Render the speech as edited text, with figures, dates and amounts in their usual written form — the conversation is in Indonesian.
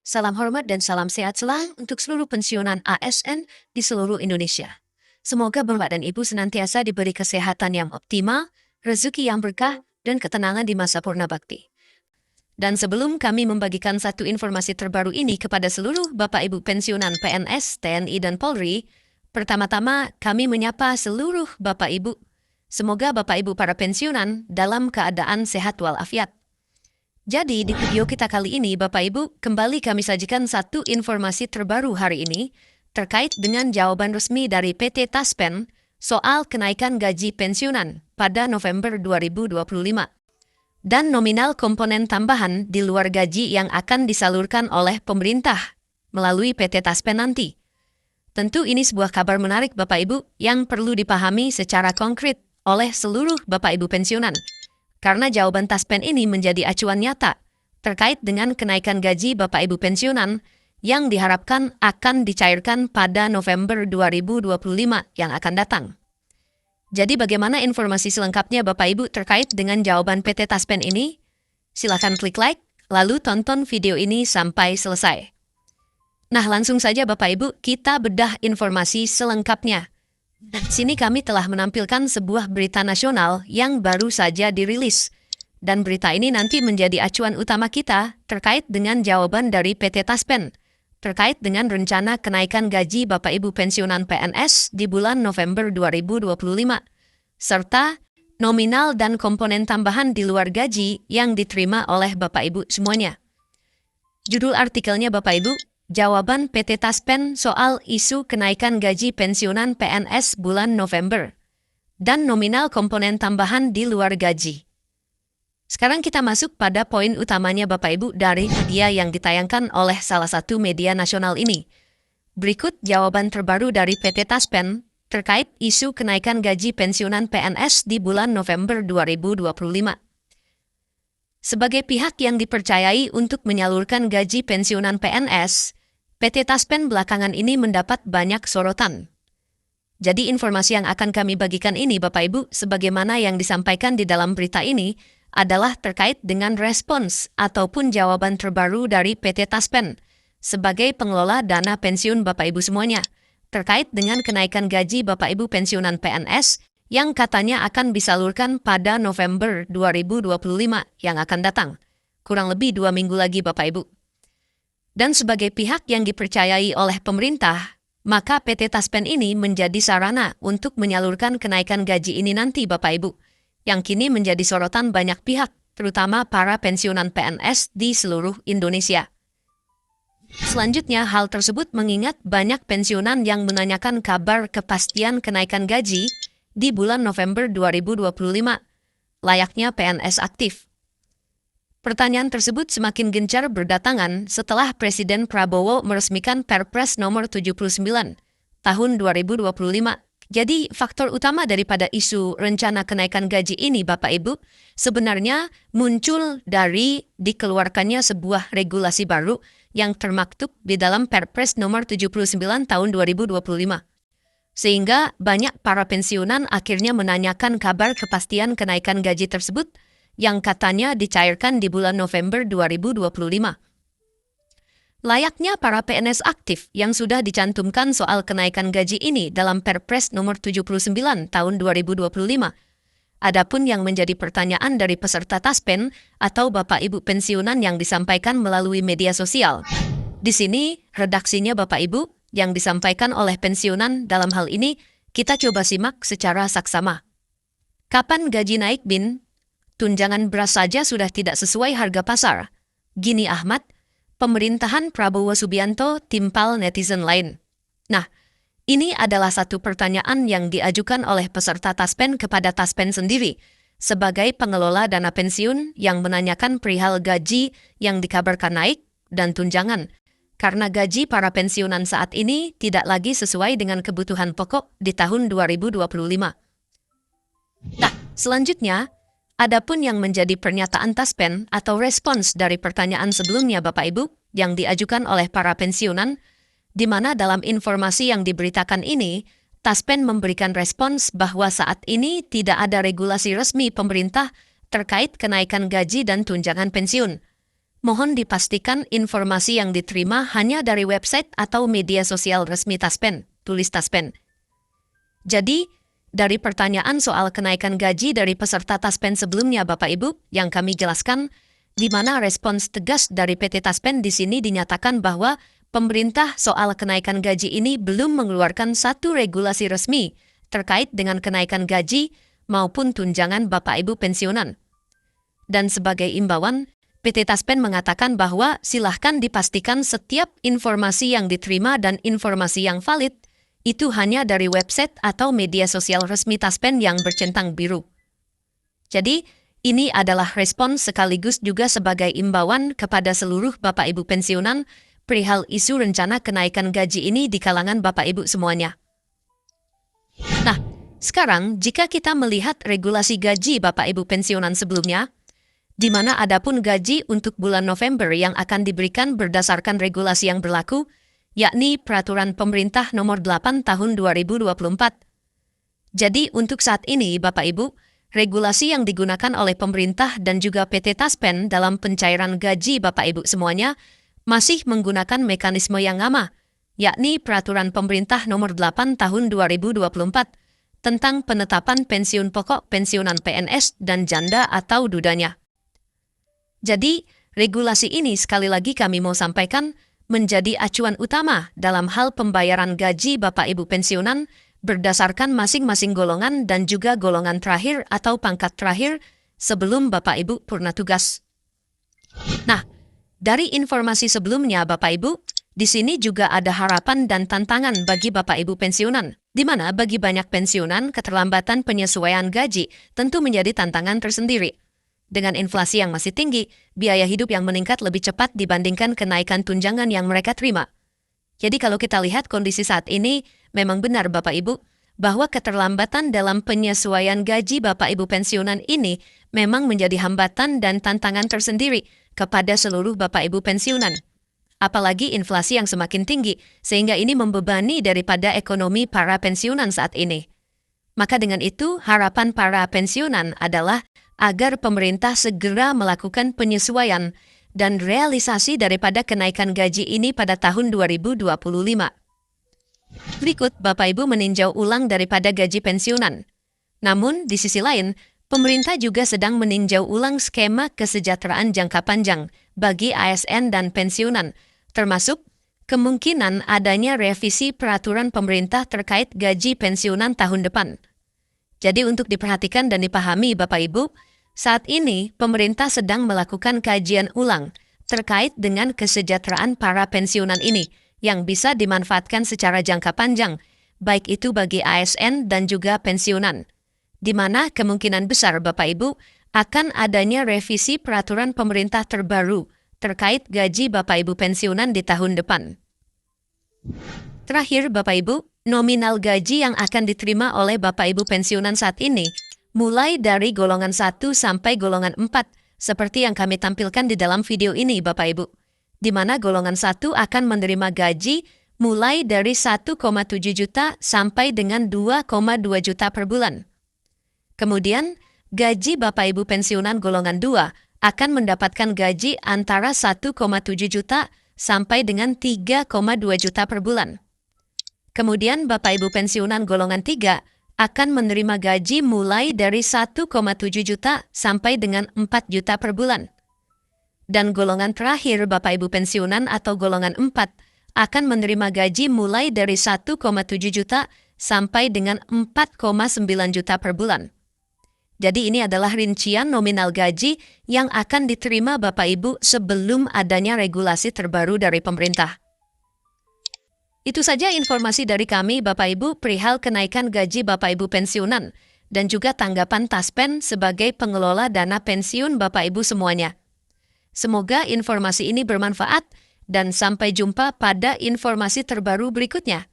Salam hormat dan salam sehat selalu untuk seluruh pensiunan ASN di seluruh Indonesia. Semoga Bapak dan Ibu senantiasa diberi kesehatan yang optimal, rezeki yang berkah, dan ketenangan di masa purna bakti. Dan sebelum kami membagikan satu informasi terbaru ini kepada seluruh Bapak Ibu pensiunan PNS, TNI, dan Polri, pertama-tama kami menyapa seluruh Bapak Ibu. Semoga Bapak Ibu para pensiunan dalam keadaan sehat walafiat. Jadi di video kita kali ini Bapak Ibu kembali kami sajikan satu informasi terbaru hari ini terkait dengan jawaban resmi dari PT Taspen soal kenaikan gaji pensiunan pada November 2025 dan nominal komponen tambahan di luar gaji yang akan disalurkan oleh pemerintah melalui PT Taspen nanti. Tentu ini sebuah kabar menarik Bapak Ibu yang perlu dipahami secara konkret oleh seluruh Bapak Ibu pensiunan. Karena jawaban Taspen ini menjadi acuan nyata terkait dengan kenaikan gaji Bapak Ibu pensiunan yang diharapkan akan dicairkan pada November 2025 yang akan datang. Jadi bagaimana informasi selengkapnya Bapak Ibu terkait dengan jawaban PT Taspen ini? Silakan klik like, lalu tonton video ini sampai selesai. Nah langsung saja Bapak Ibu kita bedah informasi selengkapnya. Di sini kami telah menampilkan sebuah berita nasional yang baru saja dirilis. Dan berita ini nanti menjadi acuan utama kita terkait dengan jawaban dari PT Taspen terkait dengan rencana kenaikan gaji Bapak Ibu pensiunan PNS di bulan November 2025 serta nominal dan komponen tambahan di luar gaji yang diterima oleh Bapak Ibu semuanya. Judul artikelnya Bapak Ibu, jawaban PT Taspen soal isu kenaikan gaji pensiunan PNS bulan November dan nominal komponen tambahan di luar gaji. Sekarang kita masuk pada poin utamanya Bapak Ibu dari media yang ditayangkan oleh salah satu media nasional ini. Berikut jawaban terbaru dari PT Taspen terkait isu kenaikan gaji pensiunan PNS di bulan November 2025. Sebagai pihak yang dipercayai untuk menyalurkan gaji pensiunan PNS, PT Taspen belakangan ini mendapat banyak sorotan. Jadi informasi yang akan kami bagikan ini Bapak Ibu sebagaimana yang disampaikan di dalam berita ini adalah terkait dengan respons ataupun jawaban terbaru dari PT Taspen sebagai pengelola dana pensiun Bapak Ibu semuanya terkait dengan kenaikan gaji Bapak Ibu pensiunan PNS yang katanya akan disalurkan pada November 2025 yang akan datang. Kurang lebih 2 minggu lagi Bapak Ibu. Dan sebagai pihak yang dipercayai oleh pemerintah, maka PT Taspen ini menjadi sarana untuk menyalurkan kenaikan gaji ini nanti Bapak Ibu, yang kini menjadi sorotan banyak pihak, terutama para pensiunan PNS di seluruh Indonesia. Selanjutnya, hal tersebut mengingat banyak pensiunan yang menanyakan kabar kepastian kenaikan gaji di bulan November 2025, layaknya PNS aktif. Pertanyaan tersebut semakin gencar berdatangan setelah Presiden Prabowo meresmikan Perpres nomor 79 tahun 2025. Jadi faktor utama daripada isu rencana kenaikan gaji ini Bapak Ibu sebenarnya muncul dari dikeluarkannya sebuah regulasi baru yang termaktub di dalam Perpres nomor 79 tahun 2025. Sehingga banyak para pensiunan akhirnya menanyakan kabar kepastian kenaikan gaji tersebut yang katanya dicairkan di bulan November 2025. Layaknya para PNS aktif yang sudah dicantumkan soal kenaikan gaji ini dalam Perpres nomor 79 tahun 2025. Adapun yang menjadi pertanyaan dari peserta Taspen atau Bapak Ibu pensiunan yang disampaikan melalui media sosial. Di sini redaksinya Bapak Ibu yang disampaikan oleh pensiunan dalam hal ini kita coba simak secara saksama. Kapan gaji naik Bin? Tunjangan beras saja sudah tidak sesuai harga pasar. Gini Ahmad, pemerintahan Prabowo Subianto timpal netizen lain. Nah, ini adalah satu pertanyaan yang diajukan oleh peserta Taspen kepada Taspen sendiri sebagai pengelola dana pensiun yang menanyakan perihal gaji yang dikabarkan naik dan tunjangan. Karena gaji para pensiunan saat ini tidak lagi sesuai dengan kebutuhan pokok di tahun 2025. Nah, selanjutnya, adapun yang menjadi pernyataan Taspen atau respons dari pertanyaan sebelumnya Bapak Ibu yang diajukan oleh para pensiunan, di mana dalam informasi yang diberitakan ini, Taspen memberikan respons bahwa saat ini tidak ada regulasi resmi pemerintah terkait kenaikan gaji dan tunjangan pensiun. mohon dipastikan informasi yang diterima hanya dari website atau media sosial resmi Taspen, tulis Taspen. Jadi, dari pertanyaan soal kenaikan gaji dari peserta Taspen sebelumnya Bapak Ibu yang kami jelaskan, di mana respons tegas dari PT Taspen di sini dinyatakan bahwa pemerintah soal kenaikan gaji ini belum mengeluarkan satu regulasi resmi terkait dengan kenaikan gaji maupun tunjangan Bapak Ibu pensiunan. Dan sebagai imbauan, PT Taspen mengatakan bahwa silahkan dipastikan setiap informasi yang diterima dan informasi yang valid itu hanya dari website atau media sosial resmi Taspen yang bercentang biru. Jadi, ini adalah respons sekaligus juga sebagai imbauan kepada seluruh Bapak Ibu pensiunan perihal isu rencana kenaikan gaji ini di kalangan Bapak Ibu semuanya. Nah, sekarang jika kita melihat regulasi gaji Bapak Ibu pensiunan sebelumnya, di mana adapun gaji untuk bulan November yang akan diberikan berdasarkan regulasi yang berlaku, yakni Peraturan Pemerintah Nomor 8 Tahun 2024. Jadi untuk saat ini Bapak Ibu, regulasi yang digunakan oleh pemerintah dan juga PT Taspen dalam pencairan gaji Bapak Ibu semuanya masih menggunakan mekanisme yang lama, yakni Peraturan Pemerintah Nomor 8 Tahun 2024 tentang penetapan pensiun pokok pensiunan PNS dan janda atau dudanya. Jadi, regulasi ini sekali lagi kami mau sampaikan menjadi acuan utama dalam hal pembayaran gaji Bapak Ibu pensiunan berdasarkan masing-masing golongan dan juga golongan terakhir atau pangkat terakhir sebelum Bapak Ibu purna tugas. Nah, dari informasi sebelumnya Bapak Ibu, di sini juga ada harapan dan tantangan bagi Bapak Ibu pensiunan, di mana bagi banyak pensiunan keterlambatan penyesuaian gaji tentu menjadi tantangan tersendiri. Dengan inflasi yang masih tinggi, biaya hidup yang meningkat lebih cepat dibandingkan kenaikan tunjangan yang mereka terima. Jadi kalau kita lihat kondisi saat ini, memang benar Bapak Ibu, bahwa keterlambatan dalam penyesuaian gaji Bapak Ibu pensiunan ini memang menjadi hambatan dan tantangan tersendiri kepada seluruh Bapak Ibu pensiunan. Apalagi inflasi yang semakin tinggi, sehingga ini membebani daripada ekonomi para pensiunan saat ini. Maka dengan itu, harapan para pensiunan adalah agar pemerintah segera melakukan penyesuaian dan realisasi daripada kenaikan gaji ini pada tahun 2025. Berikut Bapak Ibu meninjau ulang daripada gaji pensiunan. Namun, di sisi lain, pemerintah juga sedang meninjau ulang skema kesejahteraan jangka panjang bagi ASN dan pensiunan, termasuk kemungkinan adanya revisi peraturan pemerintah terkait gaji pensiunan tahun depan. Jadi untuk diperhatikan dan dipahami Bapak Ibu, saat ini pemerintah sedang melakukan kajian ulang terkait dengan kesejahteraan para pensiunan ini yang bisa dimanfaatkan secara jangka panjang, baik itu bagi ASN dan juga pensiunan, di mana kemungkinan besar Bapak Ibu akan adanya revisi peraturan pemerintah terbaru terkait gaji Bapak Ibu pensiunan di tahun depan. Terakhir Bapak Ibu, nominal gaji yang akan diterima oleh Bapak Ibu pensiunan saat ini mulai dari golongan 1 sampai golongan 4, seperti yang kami tampilkan di dalam video ini Bapak Ibu, di mana golongan 1 akan menerima gaji mulai dari 1,7 juta sampai dengan 2,2 juta per bulan. Kemudian, gaji Bapak Ibu pensiunan golongan 2 akan mendapatkan gaji antara 1,7 juta sampai dengan 3,2 juta per bulan. Kemudian Bapak Ibu pensiunan golongan 3 akan menerima gaji mulai dari 1,7 juta sampai dengan 4 juta per bulan. Dan golongan terakhir Bapak Ibu pensiunan atau golongan 4 akan menerima gaji mulai dari 1,7 juta sampai dengan 4,9 juta per bulan. Jadi ini adalah rincian nominal gaji yang akan diterima Bapak Ibu sebelum adanya regulasi terbaru dari pemerintah. Itu saja informasi dari kami Bapak Ibu perihal kenaikan gaji Bapak Ibu pensiunan dan juga tanggapan Taspen sebagai pengelola dana pensiun Bapak Ibu semuanya. Semoga informasi ini bermanfaat dan sampai jumpa pada informasi terbaru berikutnya.